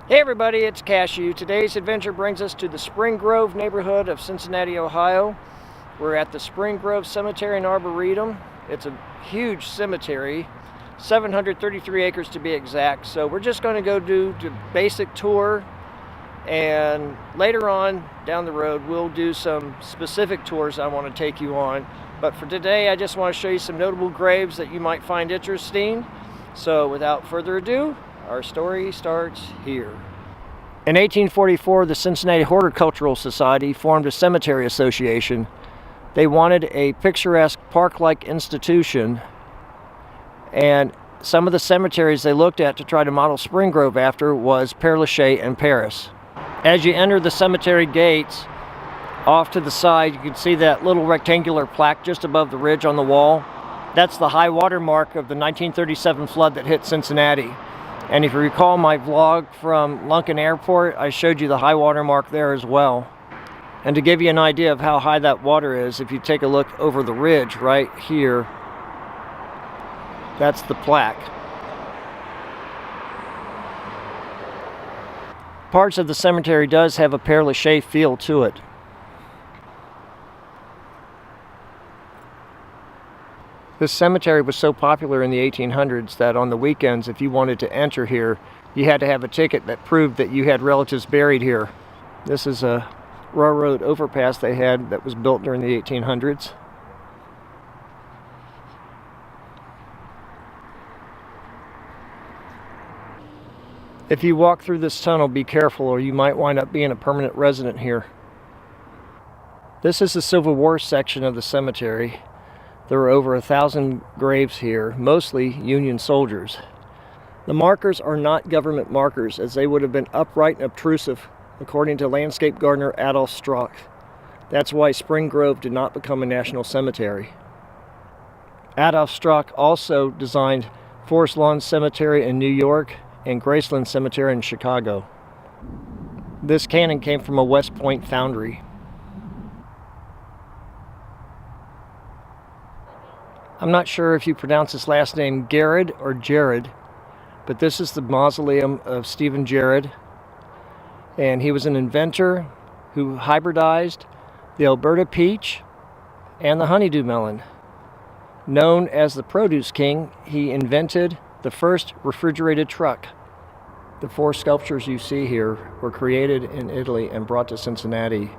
Hey everybody, it's Cashew. Today's adventure brings us to the Spring Grove neighborhood of Cincinnati, Ohio. We're at the Spring Grove Cemetery and Arboretum. It's a huge cemetery, 733 acres to be exact. So we're just going to go do the basic tour, and later on down the road we'll do some specific tours I want to take you on. But for today I just want to show you some notable graves that you might find interesting. So without further ado, our story starts here. In 1844, the Cincinnati Horticultural Society formed a cemetery association. They wanted a picturesque park-like institution, and some of the cemeteries they looked at to try to model Spring Grove after was Père Lachaise and Paris. As you enter the cemetery gates, off to the side you can see that little rectangular plaque just above the ridge on the wall. That's the high water mark of the 1937 flood that hit Cincinnati. And if you recall my vlog from Lunken Airport, I showed you the high water mark there as well. And to give you an idea of how high that water is, if you take a look over the ridge right here, that's the plaque. Parts of the cemetery does have a Père Lachaise feel to it. This cemetery was so popular in the 1800s that on the weekends, if you wanted to enter here, you had to have a ticket that proved that you had relatives buried here. This is a railroad overpass they had that was built during the 1800s. If you walk through this tunnel, be careful or you might wind up being a permanent resident here. This is the Civil War section of the cemetery. There were over 1,000 graves here, mostly Union soldiers. The markers are not government markers, as they would have been upright and obtrusive, according to landscape gardener Adolf Strauch. That's why Spring Grove did not become a national cemetery. Adolf Strauch also designed Forest Lawn Cemetery in New York and Graceland Cemetery in Chicago. This cannon came from a West Point foundry. I'm not sure if you pronounce his last name Garrett or Jared, but this is the mausoleum of Stephen Jared, and he was an inventor who hybridized the Alberta peach and the honeydew melon. Known as the produce king, he invented the first refrigerated truck. The 4 sculptures you see here were created in Italy and brought to Cincinnati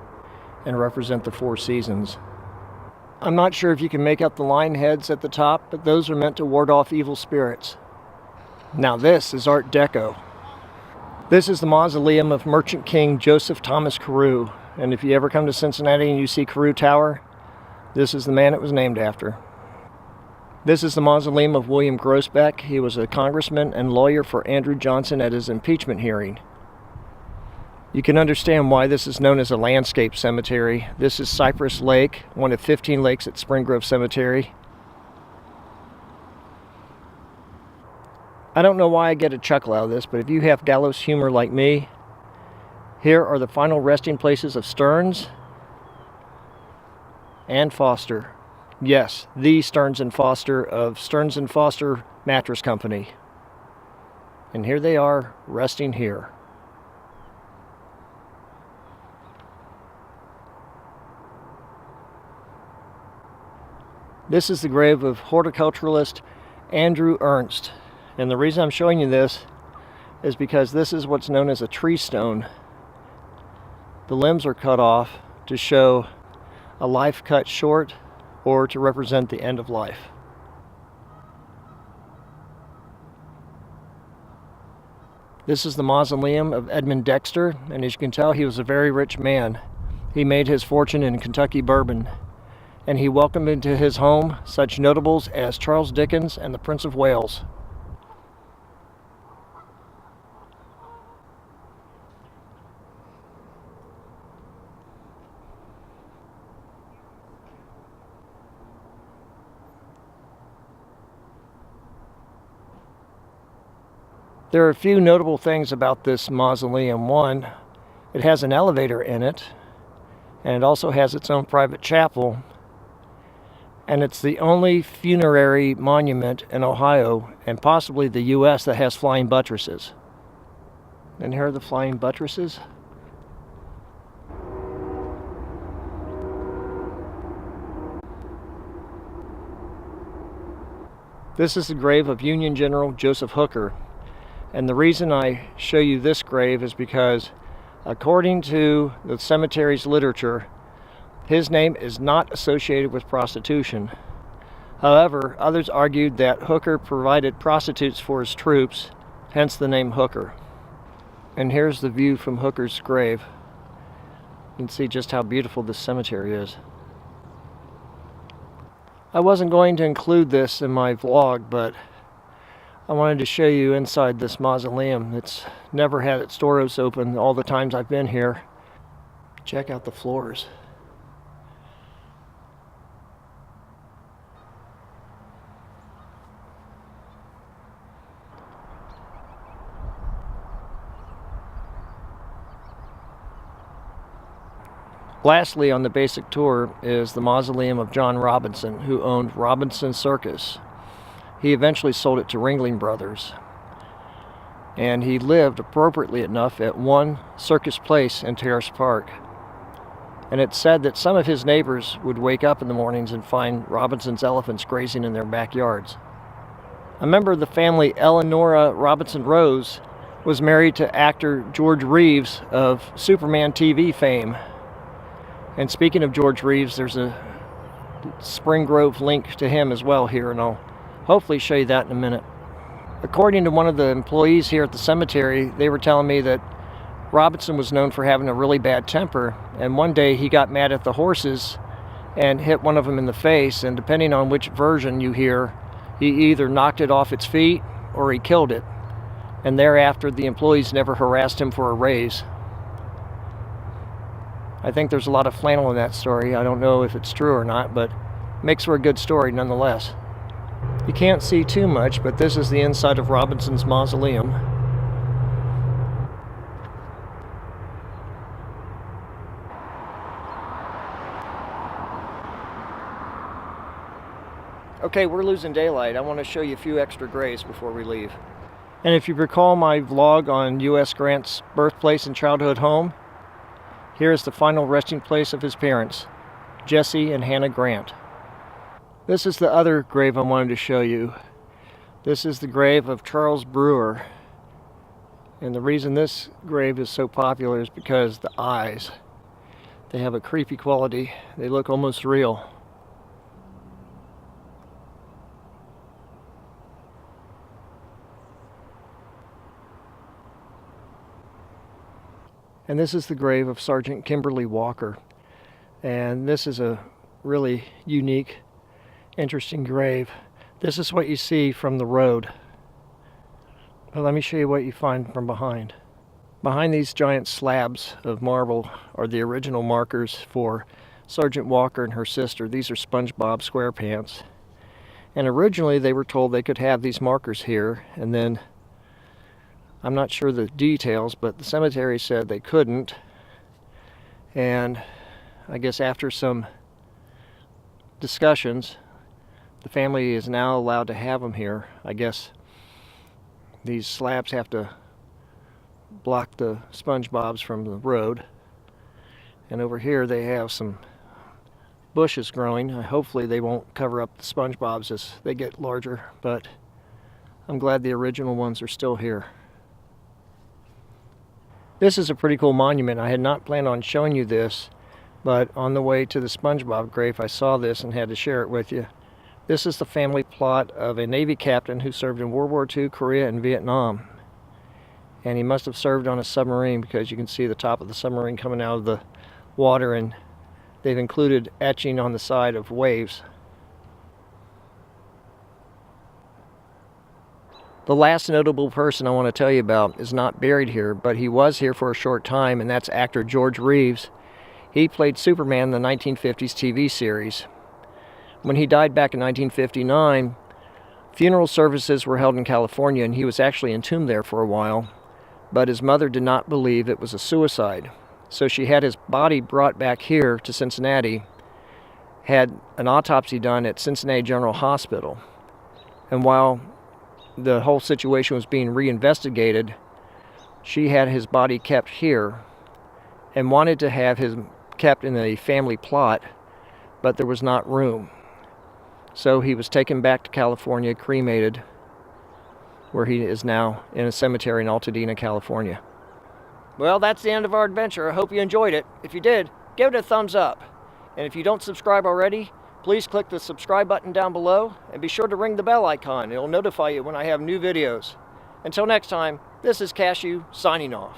and represent the 4 seasons. I'm not sure if you can make out the lion heads at the top, but those are meant to ward off evil spirits. Now this is Art Deco. This is the mausoleum of Merchant King Joseph Thomas Carew, and if you ever come to Cincinnati and you see Carew Tower, this is the man it was named after. This is the mausoleum of William Groesbeck. He was a congressman and lawyer for Andrew Johnson at his impeachment hearing. You can understand why this is known as a landscape cemetery. This is Cypress Lake, one of 15 lakes at Spring Grove Cemetery. I don't know why I get a chuckle out of this, but if you have gallows humor like me, here are the final resting places of Stearns and Foster. Yes, the Stearns and Foster of Stearns and Foster Mattress Company. And here they are, resting here. This is the grave of horticulturalist Andrew Ernst. And the reason I'm showing you this is because this is what's known as a tree stone. The limbs are cut off to show a life cut short or to represent the end of life. This is the mausoleum of Edmond Dexter, and as you can tell, he was a very rich man. He made his fortune in Kentucky bourbon, and he welcomed into his home such notables as Charles Dickens and the Prince of Wales. There are a few notable things about this mausoleum. One, it has an elevator in it, and it also has its own private chapel. And it's the only funerary monument in Ohio and possibly the U.S. that has flying buttresses. And here are the flying buttresses. This is the grave of Union General Joseph Hooker. And the reason I show you this grave is because, according to the cemetery's literature, his name is not associated with prostitution. However, others argued that Hooker provided prostitutes for his troops, hence the name Hooker. And here's the view from Hooker's grave. You can see just how beautiful this cemetery is. I wasn't going to include this in my vlog, but I wanted to show you inside this mausoleum. It's never had its doors open all the times I've been here. Check out the floors. Lastly, on the basic tour is the mausoleum of John Robinson, who owned Robinson Circus. He eventually sold it to Ringling Brothers. And he lived appropriately enough at one Circus Place in Terrace Park. And it's said that some of his neighbors would wake up in the mornings and find Robinson's elephants grazing in their backyards. A member of the family, Eleanora Robinson Rose, was married to actor George Reeves of Superman TV fame. And speaking of George Reeves, there's a Spring Grove link to him as well here, and I'll hopefully show you that in a minute. According to one of the employees here at the cemetery, they were telling me that Robinson was known for having a really bad temper, and one day he got mad at the horses and hit one of them in the face, and depending on which version you hear, he either knocked it off its feet or he killed it. And thereafter, the employees never harassed him for a raise. I think there's a lot of flannel in that story. I don't know if it's true or not, but it makes for a good story nonetheless. You can't see too much, but this is the inside of Robinson's mausoleum. Okay, we're losing daylight. I want to show you a few extra graves before we leave. And if you recall my vlog on U.S. Grant's birthplace and childhood home, here is the final resting place of his parents, Jesse and Hannah Grant. This is the other grave I wanted to show you. This is the grave of Charles Brewer. And the reason this grave is so popular is because the eyes. They have a creepy quality. They look almost real. And this is the grave of Sergeant Kimberly Walker. And this is a really unique, interesting grave. This is what you see from the road. But let me show you what you find from behind. Behind these giant slabs of marble are the original markers for Sergeant Walker and her sister. These are SpongeBob SquarePants. And originally they were told they could have these markers here, and then I'm not sure the details, but the cemetery said they couldn't. And I guess after some discussions, the family is now allowed to have them here. I guess these slabs have to block the SpongeBobs from the road. And over here they have some bushes growing. Hopefully they won't cover up the SpongeBobs as they get larger, but I'm glad the original ones are still here. This is a pretty cool monument. I had not planned on showing you this, but on the way to the SpongeBob grave I saw this and had to share it with you. This is the family plot of a Navy captain who served in World War II, Korea, and Vietnam. And he must have served on a submarine because you can see the top of the submarine coming out of the water, and they've included etching on the side of waves. The last notable person I want to tell you about is not buried here, but he was here for a short time, and that's actor George Reeves. He played Superman in the 1950s TV series. When he died back in 1959, funeral services were held in California, and he was actually entombed there for a while, but his mother did not believe it was a suicide. So she had his body brought back here to Cincinnati, had an autopsy done at Cincinnati General Hospital. And while the whole situation was being reinvestigated, she had his body kept here and wanted to have him kept in a family plot, but there was not room. So he was taken back to California, cremated, where he is now in a cemetery in Altadena, California. Well, that's the end of our adventure. I hope you enjoyed it. If you did, give it a thumbs up. And if you don't subscribe already, please click the subscribe button down below and be sure to ring the bell icon. It'll notify you when I have new videos. Until next time, this is Cashew signing off.